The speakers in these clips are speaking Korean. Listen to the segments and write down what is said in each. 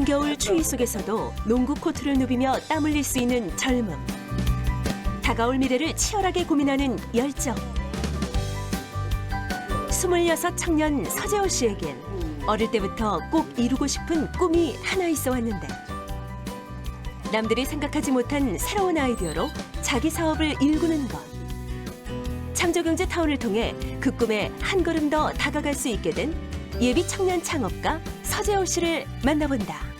한겨울 추위 속에서도 농구 코트를 누비며 땀 흘릴 수 있는 젊음. 다가올 미래를 치열하게 고민하는 열정. 26 청년 서재호 씨에겐 어릴 때부터 꼭 이루고 싶은 꿈이 하나 있어 왔는데 남들이 생각하지 못한 새로운 아이디어로 자기 사업을 일구는 것. 창조경제타운을 통해 그 꿈에 한 걸음 더 다가갈 수 있게 된 예비 청년 창업가 서재호 씨를 만나본다.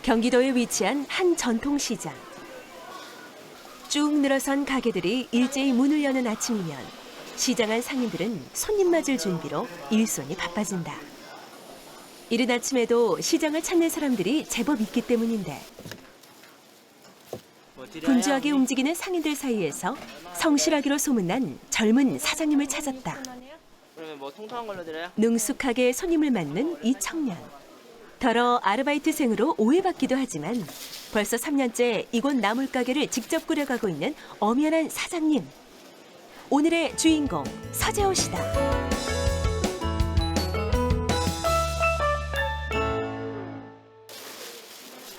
경기도에 위치한 한 전통시장. 쭉 늘어선 가게들이 일제히 문을 여는 아침이면 시장 안 상인들은 손님 맞을 준비로 일손이 바빠진다. 이른 아침에도 시장을 찾는 사람들이 제법 있기 때문인데 분주하게 움직이는 상인들 사이에서 성실하기로 소문난 젊은 사장님을 찾았다. 그러면 뭐 통통한 걸로 드려요? 능숙하게 손님을 맞는 이 청년. 더러 아르바이트생으로 오해받기도 하지만 벌써 3년째 이곳 나물가게를 직접 꾸려가고 있는 엄연한 사장님. 오늘의 주인공 서재호 씨다.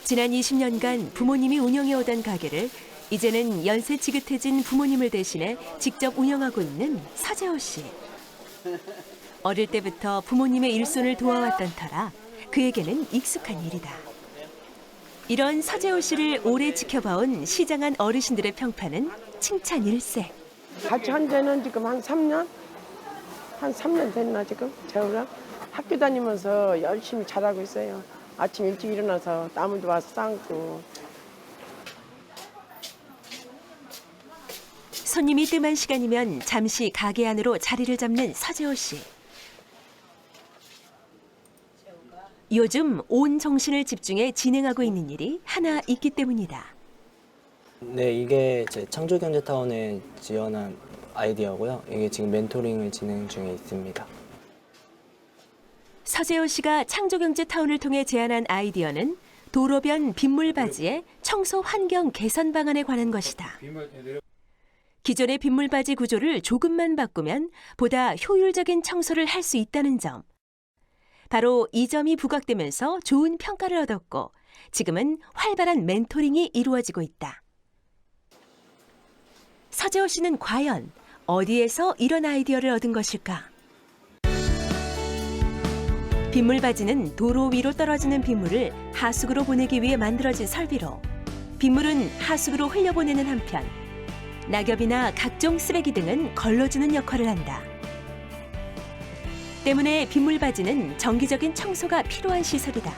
지난 20년간 부모님이 운영해오던 가게를 이제는 연세 지긋해진 부모님을 대신해 직접 운영하고 있는 서재호 씨. 어릴 때부터 부모님의 일손을 도와왔던 터라 그에게는 익숙한 일이다. 이런 서재호 씨를 오래 지켜봐온 시장 안 어르신들의 평판은 칭찬 일세. 같이 한 지는 지금 한 3년? 한 3년 됐나 지금? 재호랑 학교 다니면서 열심히 잘하고 있어요. 아침 일찍 일어나서 나물도 와서 삶고. 손님이 뜸한 시간이면 잠시 가게 안으로 자리를 잡는 서재호 씨. 요즘 온 정신을 집중해 진행하고 있는 일이 하나 있기 때문이다. 네, 이게 제 창조경제타운에 지원한 아이디어고요. 이게 지금 멘토링을 진행 중에 있습니다. 서재호 씨가 창조경제타운을 통해 제안한 아이디어는 도로변 빗물바지의 청소 환경 개선 방안에 관한 것이다. 기존의 빗물바지 구조를 조금만 바꾸면 보다 효율적인 청소를 할 수 있다는 점. 바로 이 점이 부각되면서 좋은 평가를 얻었고 지금은 활발한 멘토링이 이루어지고 있다. 서재호 씨는 과연 어디에서 이런 아이디어를 얻은 것일까? 빗물바지는 도로 위로 떨어지는 빗물을 하수구로 보내기 위해 만들어진 설비로 빗물은 하수구로 흘려보내는 한편 낙엽이나 각종 쓰레기 등은 걸러주는 역할을 한다. 때문에 빗물바지는 정기적인 청소가 필요한 시설이다.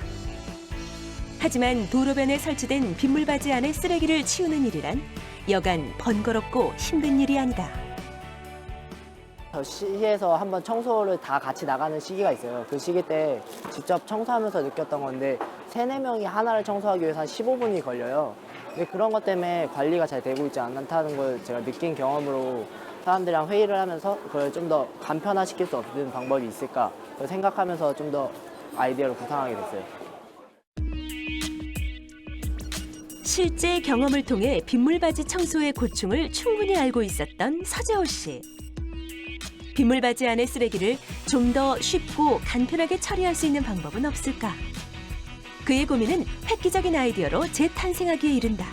하지만 도로변에 설치된 빗물바지 안의 쓰레기를 치우는 일이란 여간 번거롭고 힘든 일이 아니다. 시에서 한번 청소를 다 같이 나가는 시기가 있어요. 그 시기 때 직접 청소하면서 느꼈던 건데 3, 4명이 하나를 청소하기 위해서 한 15분이 걸려요. 근데 그런 것 때문에 관리가 잘 되고 있지 않다는 걸 제가 느낀 경험으로 사람들이랑 회의를 하면서 그걸 좀 더 간편화시킬 수 없는 방법이 있을까 생각하면서 좀 더 아이디어를 구상하게 됐어요. 실제 경험을 통해 빗물바지 청소의 고충을 충분히 알고 있었던 서재호 씨. 빗물바지 안의 쓰레기를 좀 더 쉽고 간편하게 처리할 수 있는 방법은 없을까? 그의 고민은 획기적인 아이디어로 재탄생하기에 이른다.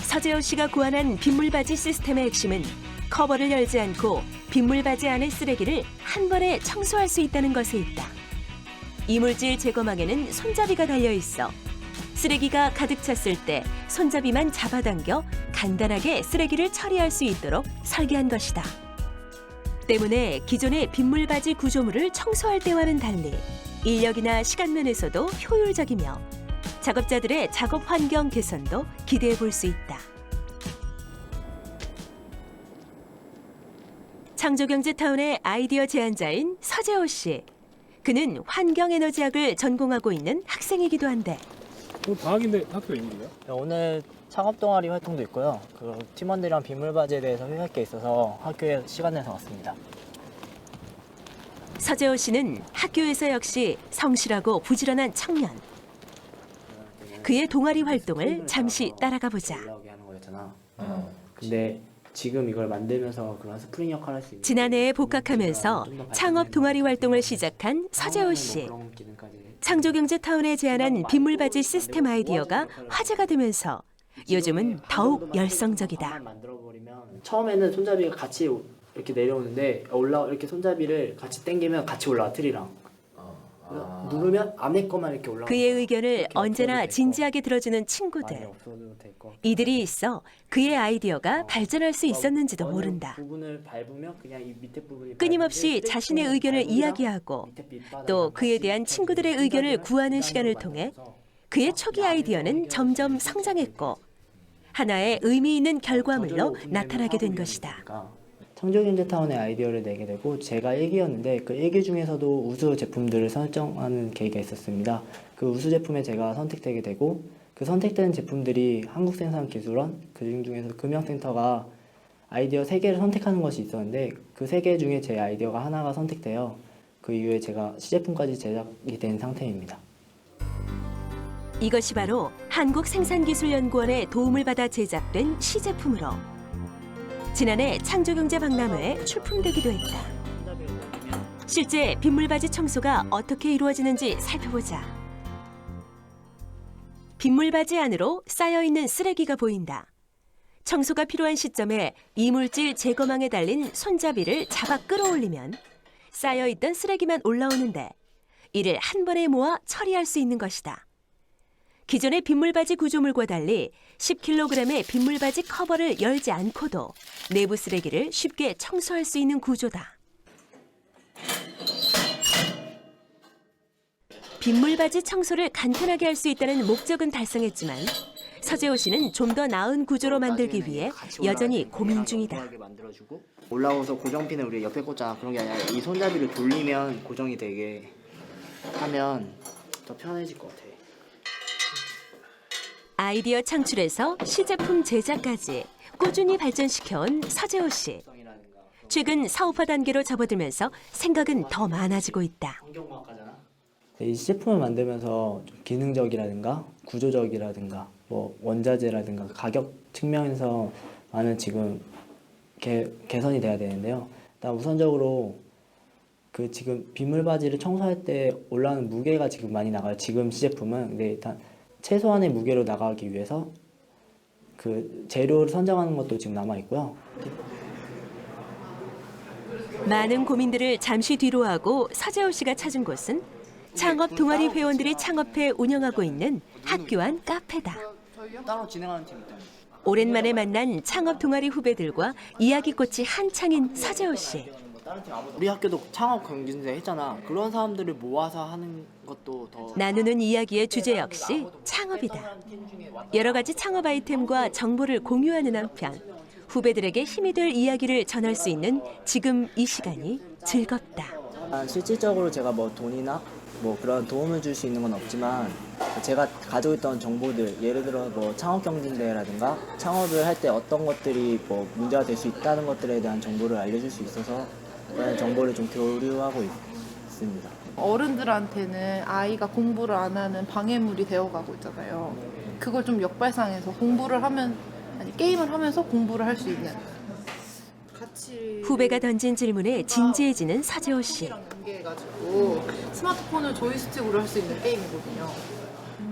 서재호 씨가 고안한 빗물바지 시스템의 핵심은 커버를 열지 않고 빗물바지 안의 쓰레기를 한 번에 청소할 수 있다는 것에 있다. 이물질 제거망에는 손잡이가 달려 있어 쓰레기가 가득 찼을 때 손잡이만 잡아당겨 간단하게 쓰레기를 처리할 수 있도록 설계한 것이다. 때문에 기존의 빗물바지 구조물을 청소할 때와는 달리 인력이나 시간 면에서도 효율적이며 작업자들의 작업 환경 개선도 기대해 볼 수 있다. 창조경제타운의 아이디어 제안자인 서재호 씨. 그는 환경에너지학을 전공하고 있는 학생이기도 한데 오늘 방학인데 학교 있는데요? 오늘 창업 동아리 활동도 있고요. 그 팀원들이랑 빗물바지에 대해서 회의할 게 있어서 학교에 시간 내서 왔습니다. 서재호 씨는 학교에서 역시 성실하고 부지런한 청년. 그의 동아리 활동을 잠시 따라가 보자. 올라오게 하는 거였잖아. 근데 지금 이걸 만들면서 그런 스프링 역할을 할 수 있는. 지난해에 복학하면서 창업 동아리 활동을 시작한 서재호 씨. 창조경제타운에 제안한 빗물바지 시스템 아이디어가 화제가 되면서 요즘은 더욱 열성적이다. 처음에는 손잡이가 같이 이렇게 내려오는데 이렇게 손잡이를 같이 당기면 같이 올라와 트리랑. 누르면 안에 거만 이렇게 올라와. 그의 의견을 언제나 진지하게 들어주는 친구들. 이들이 있어 그의 아이디어가 발전할 수 있었는지도 모른다. 끊임없이 자신의 의견을 이야기하고 또 그에 대한 친구들의 의견을 구하는 시간을 통해 그의 초기 아이디어는 점점 성장했고 하나의 의미 있는 결과물로 나타나게 된 것이다. 창조경제타운의 아이디어를 내게 되고 제가 1기였는데 그 1기 중에서도 우수 제품들을 설정하는 계기가 있었습니다. 그 우수 제품에 제가 선택되게 되고 그 선택된 제품들이 한국생산기술원, 그중에서 금형센터가 아이디어 3개를 선택하는 것이 있었는데 그 3개 중에 제 아이디어가 하나가 선택되어 그 이후에 제가 시제품까지 제작이 된 상태입니다. 이것이 바로 한국생산기술연구원의 도움을 받아 제작된 시제품으로 지난해 창조경제박람회에 출품되기도 했다. 실제 빗물바지 청소가 어떻게 이루어지는지 살펴보자. 빗물바지 안으로 쌓여있는 쓰레기가 보인다. 청소가 필요한 시점에 이물질 제거망에 달린 손잡이를 잡아 끌어올리면 쌓여있던 쓰레기만 올라오는데 이를 한 번에 모아 처리할 수 있는 것이다. 기존의 빗물바지 구조물과 달리 10kg의 빗물바지 커버를 열지 않고도 내부 쓰레기를 쉽게 청소할 수 있는 구조다. 빗물바지 청소를 간편하게 할 수 있다는 목적은 달성했지만 서재호 씨는 좀 더 나은 구조로 만들기 위해 여전히 고민 중이다. 올라오서 고정핀을 우리 옆에 꽂잖아. 그런 게 아니라 이 손잡이를 돌리면 고정이 되게 하면 더 편해질 것 같아. 아이디어 창출에서 시제품 제작까지 꾸준히 발전시켜온 서재호 씨. 최근 사업화 단계로 접어들면서 생각은 더 많아지고 있다. 이 시제품을 만들면서 좀 기능적이라든가 구조적이라든가 뭐 원자재라든가 가격 측면에서 많은 지금 개선이 돼야 되는데요. 일단 우선적으로 그 지금 빗물바지를 청소할 때 올라오는 무게가 지금 많이 나가요. 지금 시제품은. 근데 일단 최소한의 무게로 나가기 위해서 그 재료를 선정하는 것도 지금 남아 있고요. 많은 고민들을 잠시 뒤로 하고 서재호 씨가 찾은 곳은 창업 동아리 회원들이 창업해 운영하고 있는 학교 안 카페다. 따로 진행하는 팀 있다. 오랜만에 만난 창업 동아리 후배들과 이야기꽃이 한창인 서재호 씨. 우리 학교도 창업 경진대 했잖아. 그런 사람들을 모아서 하는 것도 더 나누는 이야기의 주제 역시 창업이다. 여러 가지 창업 아이템과 정보를 공유하는 한편 후배들에게 힘이 될 이야기를 전할 수 있는 지금 이 시간이 즐겁다. 실질적으로 제가 뭐 돈이나 뭐 그런 도움을 줄 수 있는 건 없지만 제가 가지고 있던 정보들, 예를 들어 뭐 창업 경진대회라든가 창업을 할 때 어떤 것들이 뭐 문제가 될 수 있다는 것들에 대한 정보를 알려줄 수 있어서 그런 정보를 좀 교류하고 있습니다. 어른들한테는 아이가 공부를 안 하는 방해물이 되어가고 있잖아요. 그걸 좀 역발상해서 공부를 하면, 아니 게임을 하면서 공부를 할 수 있는. 같이 후배가 던진 질문에 진지해지는 서재호 씨. 연계해가지고 스마트폰을 조이스틱으로 할 수 있는 게임이거든요.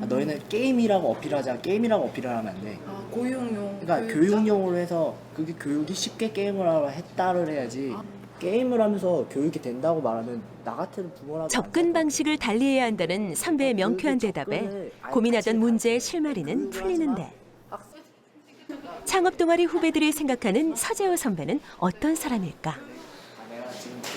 너희는 게임이라고 어필하지 않아. 게임이라고 어필을 하면 안 돼. 고용용. 그러니까 교육용으로 해서 그게 교육이 쉽게 게임을 하라 했다를 해야지. 게임을 하면서 교육이 된다고 말하면 나 같은 부모라도 접근 방식을 달리해야 한다는 선배의 명쾌한 대답에 고민하던 문제의 실마리는 풀리는데 창업 동아리 후배들이 생각하는 서재호 선배는 어떤 사람일까?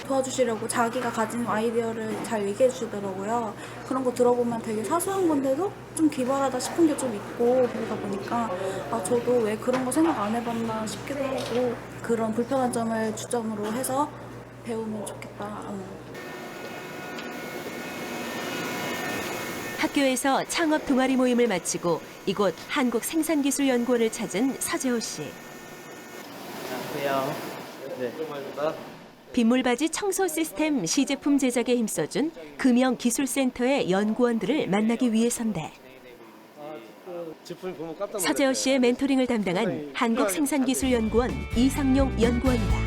도와주시려고 자기가 가진 아이디어를 잘 얘기해 주시더라고요. 그런 거 들어보면 되게 사소한 건데도 좀 기발하다 싶은 게 좀 있고 그러다 보니까 저도 왜 그런 거 생각 안 해봤나 싶기도 하고 그런 불편한 점을 주점으로 해서 배우면 좋겠다. 학교에서 창업 동아리 모임을 마치고 이곳 한국생산기술연구원을 찾은 서재호 씨. 안녕하세요. 네. 빗물바지 청소 시스템 시제품 제작에 힘써준 금형기술센터의 연구원들을 만나기 위해서인데 서재호 씨의 멘토링을 담당한 한국생산기술연구원 이상용 연구원이다.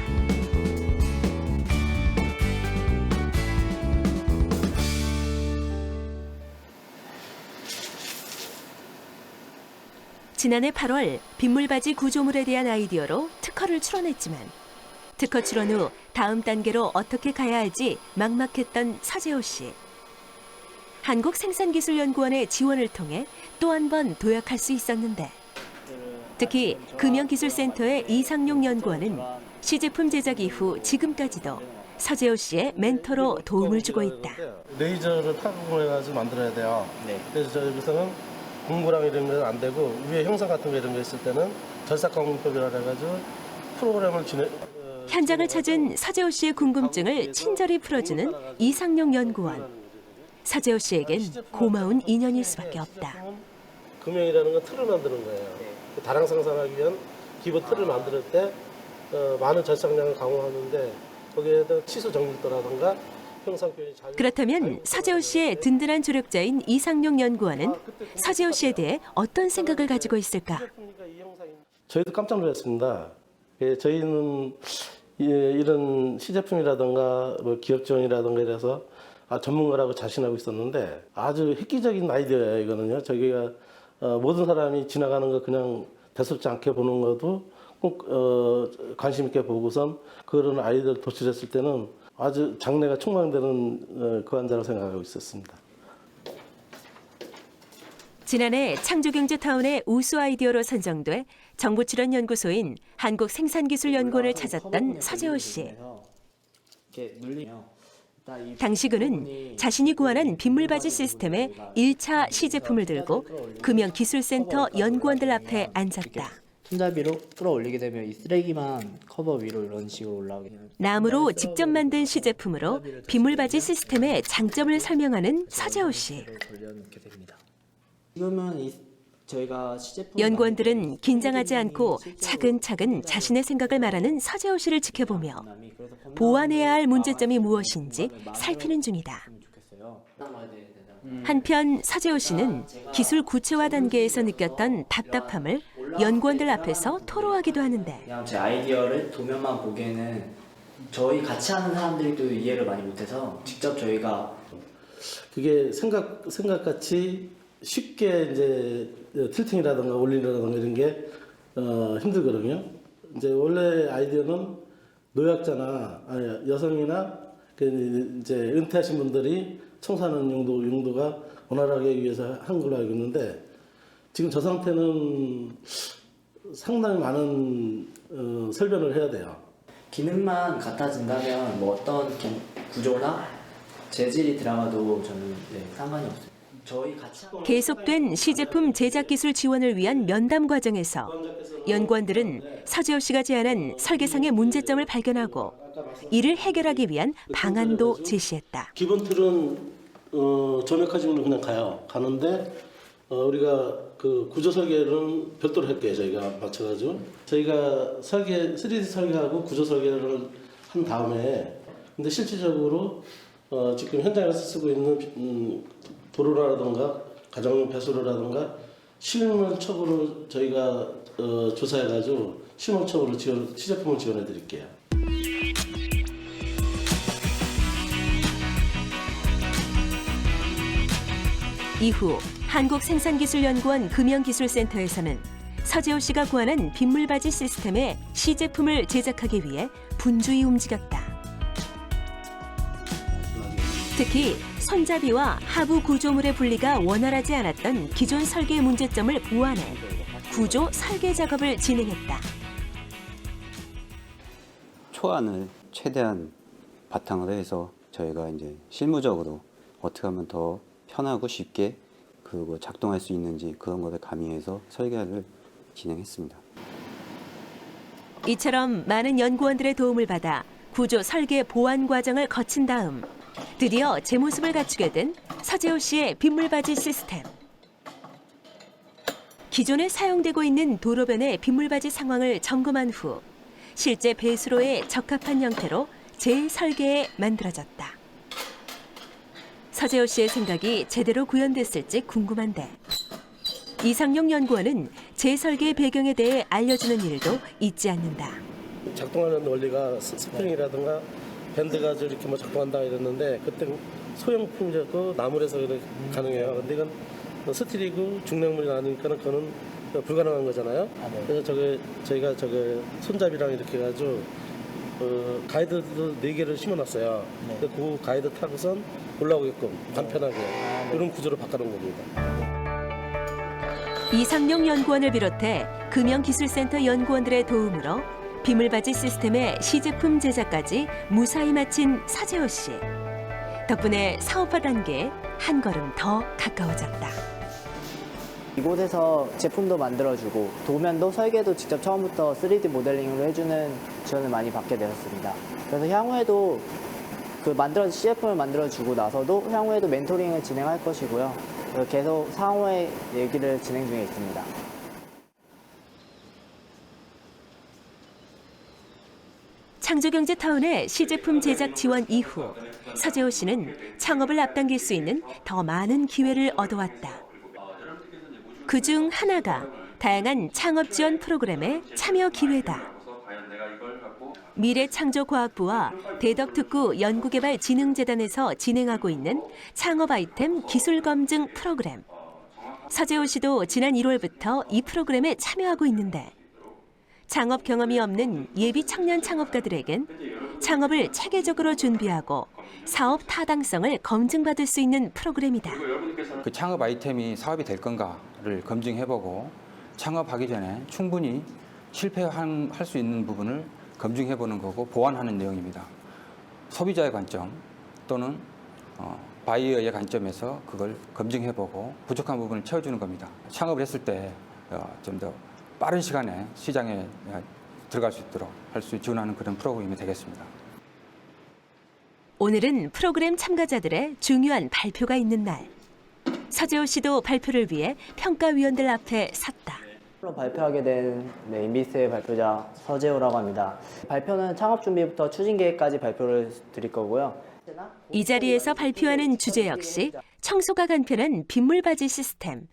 지난해 8월 빗물바지 구조물에 대한 아이디어로 특허를 출원했지만 특허 출원 후 다음 단계로 어떻게 가야 할지 막막했던 서재호 씨. 한국생산기술연구원의 지원을 통해 또 한 번 도약할 수 있었는데 특히 금연기술센터의 이상용 연구원은 시제품 제작 이후 지금까지도 서재호 씨의 멘토로 도움을 주고 있다. 레이저를 타공해가지고 만들어야 돼요. 그래서 저기서는 공구랑 이런 건 안 되고 위에 형상 같은 거 이런 거 있을 때는 절삭광법이라 해가지고 프로그램을 현장을 찾은 서재호 씨의 궁금증을 친절히 풀어주는 이상용 연구원. 서재호 씨에겐 고마운 인연일 수밖에 없다. 금형이라는 건 틀을 만드는 거예요. 다량 생산하기 위한 기본 틀을 만들 때 많은 절삭량을 강화하는데 거기에다 치수 정밀도라든가 형상 표현이 잘. 그렇다면 서재호 씨의 든든한 조력자인 이상용 연구원은 서재호 씨에 대해 어떤 생각을 가지고 있을까? 저희도 깜짝 놀랐습니다. 저희는 이런 시제품이라든가 뭐 기업 지원이라든가 이래서 전문가라고 자신하고 있었는데 아주 획기적인 아이디어예요. 이거는요. 저희가 모든 사람이 지나가는 거 그냥 대수롭지 않게 보는 것도 꼭 관심 있게 보고선 그런 아이디어를 도출했을 때는 아주 장래가 촉망되는 그 환자라고 생각하고 있었습니다. 지난해 창조경제타운의 우수 아이디어로 선정돼 정부 출연 연구소인 한국생산기술연구원을 찾았던 서재호 씨. 당시 그는 자신이 구안한 빗물바지 시스템의 1차 시제품을 들고 금연기술센터 연구원들 앞에 앉았다. 손잡이로 끌어올리게 되면 이 쓰레기만 커버 위로 이런 식으로 올라오게 돼요. 나무로 직접 만든 시제품으로 빗물바지 시스템의 장점을 설명하는 서재호 씨. 지금은 저희가 시제품 연구원들은 긴장하지 않고 차근차근 자신의 생각을 말하는 서재호 씨를 지켜보며 보완해야 할 문제점이 무엇인지 살피는 중이다. 한편 서재호 씨는 기술 구체화 단계에서 느꼈던 답답함을 연구원들 앞에서 토로하기도 하는데 그냥 제 아이디어를 도면만 보기에는 저희 같이 하는 사람들도 이해를 많이 못해서 직접 저희가 그게 생각같이 쉽게 이제 틸팅이라든가 올리라든가 이런 게 힘들거든요. 이제 원래 아이디어는 노약자나 여성이나 이제 은퇴하신 분들이 청소하는 용도가 원활하게 위해서 한 걸로 알고 있는데 지금 저 상태는 상당히 많은 설변을 해야 돼요. 기능만 같아진다면 뭐 어떤 구조나 재질이 들어가도 저는 상관이 없어요. 저희 같이 계속된 시제품 제작 기술 지원을 위한 면담 과정에서 연구원들은 서재호 씨가 제안한 설계상의 문제점을 발견하고 이를 해결하기 위한 방안도 제시했다. 기본 틀은 점액화직으로 그냥 가는데 우리가 그 구조 설계는 별도로 할게요. 저희가 맞춰가지고 저희가 3D 설계하고 구조 설계를 한 다음에 근데 실질적으로 지금 현장에서 쓰고 있는 도로라든가 가정용 배수로라든가 실물첩으로 저희가 조사해가지고 실물첩으로 시제품을 지원해 드릴게요. 이후 한국생산기술연구원 금연기술센터에서는 서재호 씨가 구안한 빗물바지 시스템의 시제품을 제작하기 위해 분주히 움직였다. 특히 손잡이와 하부 구조물의 분리가 원활하지 않았던 기존 설계 문제점을 보완해 구조 설계 작업을 진행했다. 초안을 최대한 바탕으로 해서 저희가 이제 실무적으로 어떻게 하면 더 편하고 쉽게 그리고 작동할 수 있는지 그런 것을 가미해서 설계를 진행했습니다. 이처럼 많은 연구원들의 도움을 받아 구조 설계 보완 과정을 거친 다음 드디어 제 모습을 갖추게 된 서재호 씨의 빗물바지 시스템. 기존에 사용되고 있는 도로변의 빗물바지 상황을 점검한 후 실제 배수로에 적합한 형태로 재설계해 만들어졌다. 서재호 씨의 생각이 제대로 구현됐을지 궁금한데 이상용 연구원은 재설계 배경에 대해 알려주는 일도 잊지 않는다. 작동하는 원리가 스프링이라든가 밴드가 이렇게 뭐 작동한다 이랬는데 그때 소형품이고 나물에서 가능해요. 근데 이건 스틸이고 중량물이 나니까는 그거는 불가능한 거잖아요. 그래서 저희가 손잡이랑 이렇게 해가지고 가이드도 4개를 심어놨어요. 그 가이드 타고선 올라오게끔 간편하게 이런 구조로 바꿔놓은 겁니다. 이상용 연구원을 비롯해 금형기술센터 연구원들의 도움으로 비물바지 시스템의 시제품 제작까지 무사히 마친 서재호 씨. 덕분에 사업화 단계에 한 걸음 더 가까워졌다. 이곳에서 제품도 만들어주고 도면도 설계도 직접 처음부터 3D 모델링으로 해주는 지원을 많이 받게 되었습니다. 그래서 향후에도 CF품을 만들어주고 나서도 향후에도 멘토링을 진행할 것이고요. 계속 향후의 얘기를 진행 중에 있습니다. 창조경제타운의 시제품 제작 지원 이후 서재호 씨는 창업을 앞당길 수 있는 더 많은 기회를 얻어왔다. 그중 하나가 다양한 창업 지원 프로그램의 참여 기회다. 미래창조과학부와 대덕특구 연구개발진흥재단에서 진행하고 있는 창업 아이템 기술검증 프로그램. 서재호 씨도 지난 1월부터 이 프로그램에 참여하고 있는데 창업 경험이 없는 예비 청년 창업가들에겐 창업을 체계적으로 준비하고 사업 타당성을 검증받을 수 있는 프로그램이다. 그 창업 아이템이 사업이 될 건가를 검증해보고 창업하기 전에 충분히 실패할 수 있는 부분을 검증해보는 거고 보완하는 내용입니다. 소비자의 관점 또는 바이어의 관점에서 그걸 검증해보고 부족한 부분을 채워주는 겁니다. 창업을 했을 때 좀 더 빠른 시간에 시장에 들어갈 수 있도록 할 수 지원하는 그런 프로그램이 되겠습니다. 오늘은 프로그램 참가자들의 중요한 발표가 있는 날. 서재호 씨도 발표를 위해 평가위원들 앞에 섰다. 발표하게 된 인비스의 발표자 서재호라고 합니다. 발표는 창업 준비부터 추진 계획까지 발표를 드릴 거고요. 이 자리에서 발표하는 주제 역시 청소가 간편한 빗물바지 시스템.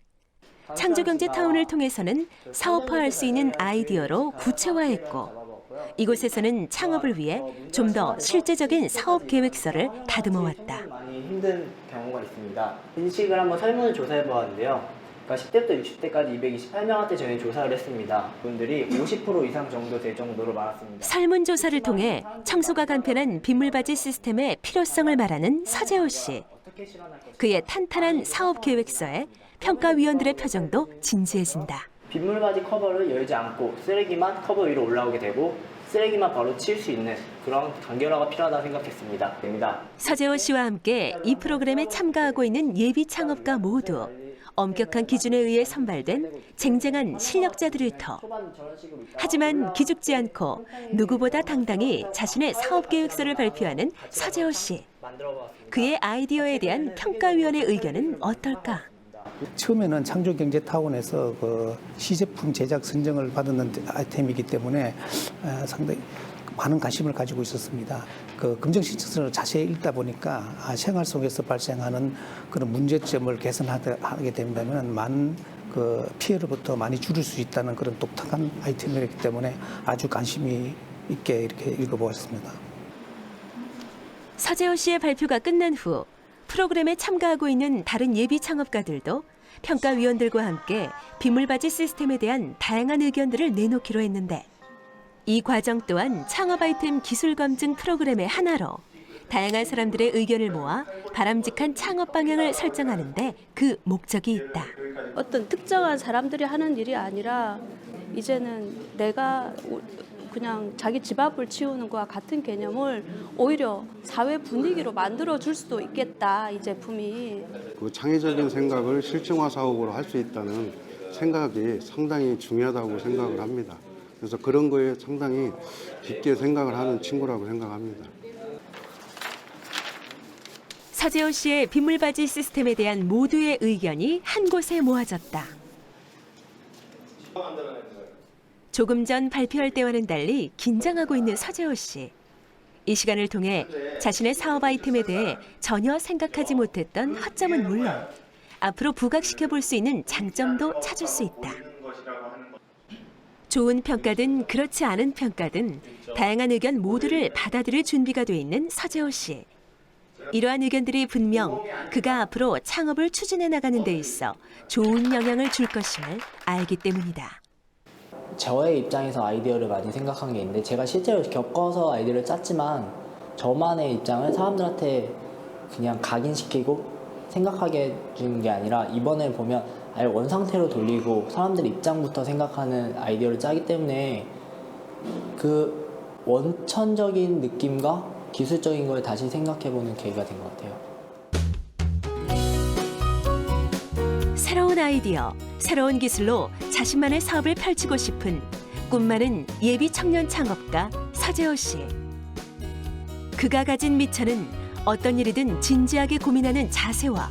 창조경제타운을 통해서는 사업화할 수 있는 아이디어로 구체화했고 이곳에서는 창업을 위해 좀 더 실제적인 사업 계획서를 다듬어왔다. 많이 힘든 경우가 있습니다. 인식을 한번 설문을 조사해 보았는데요. 그러니까 10대부터 60대까지 228명한테 저희 조사를 했습니다. 분들이 50% 이상 정도 될 정도로 많았습니다. 설문조사를 통해 청소가 간편한 빗물바지 시스템의 필요성을 말하는 서재호 씨. 그의 탄탄한 사업 계획서에 평가위원들의 표정도 진지해진다. 빗물바지 커버를 열지 않고 쓰레기만 커버 위로 올라오게 되고 쓰레기만 바로 치울 수 있는 그런 간결화가 필요하다고 생각했습니다. 서재호 씨와 함께 이 프로그램에 참가하고 있는 예비 창업가 모두 엄격한 기준에 의해 선발된 쟁쟁한 실력자들을 터. 하지만 기죽지 않고 누구보다 당당히 자신의 사업 계획서를 발표하는 서재호 씨. 그의 아이디어에 대한 평가위원의 의견은 어떨까? 처음에는 창조경제타운에서 그 시제품 제작 선정을 받은 아이템이기 때문에 상당히 많은 관심을 가지고 있었습니다. 그 검증 신청서를 자세히 읽다 보니까 생활 속에서 발생하는 그런 문제점을 개선하게 된다면 많은 그 피해로부터 많이 줄일 수 있다는 그런 독특한 아이템이기 때문에 아주 관심이 있게 이렇게 읽어보았습니다. 서재호 씨의 발표가 끝난 후 프로그램에 참가하고 있는 다른 예비 창업가들도 평가위원들과 함께 빗물바지 시스템에 대한 다양한 의견들을 내놓기로 했는데 이 과정 또한 창업 아이템 기술 검증 프로그램의 하나로 다양한 사람들의 의견을 모아 바람직한 창업 방향을 설정하는데 그 목적이 있다. 어떤 특정한 사람들이 하는 일이 아니라 이제는 내가 그냥 자기 집 앞을 치우는 것과 같은 개념을 오히려 사회 분위기로 만들어 줄 수도 있겠다, 이 제품이. 그 창의적인 생각을 실증화 사업으로 할 수 있다는 생각이 상당히 중요하다고 생각을 합니다. 그래서 그런 거에 상당히 깊게 생각을 하는 친구라고 생각합니다. 서재호 씨의 빗물바지 시스템에 대한 모두의 의견이 한 곳에 모아졌다. 조금 전 발표할 때와는 달리 긴장하고 있는 서재호 씨. 이 시간을 통해 자신의 사업 아이템에 대해 전혀 생각하지 못했던 허점은 물론 앞으로 부각시켜 볼 수 있는 장점도 찾을 수 있다. 좋은 평가든 그렇지 않은 평가든 다양한 의견 모두를 받아들일 준비가 돼 있는 서재호 씨. 이러한 의견들이 분명 그가 앞으로 창업을 추진해 나가는 데 있어 좋은 영향을 줄 것임을 알기 때문이다. 저의 입장에서 아이디어를 많이 생각한 게 있는데 제가 실제로 겪어서 아이디어를 짰지만 저만의 입장을 사람들한테 그냥 각인시키고 생각하게 해주는 게 아니라 이번에 보면 아예 원상태로 돌리고 사람들 입장부터 생각하는 아이디어를 짜기 때문에 그 원천적인 느낌과 기술적인 걸 다시 생각해보는 계기가 된 것 같아요. 새로운 아이디어, 새로운 기술로 자신만의 사업을 펼치고 싶은 꿈 많은 예비 청년 창업가 서재호 씨. 그가 가진 미천은 어떤 일이든 진지하게 고민하는 자세와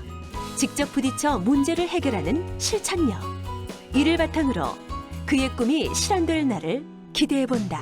직접 부딪혀 문제를 해결하는 실천력. 이를 바탕으로 그의 꿈이 실현될 날을 기대해 본다.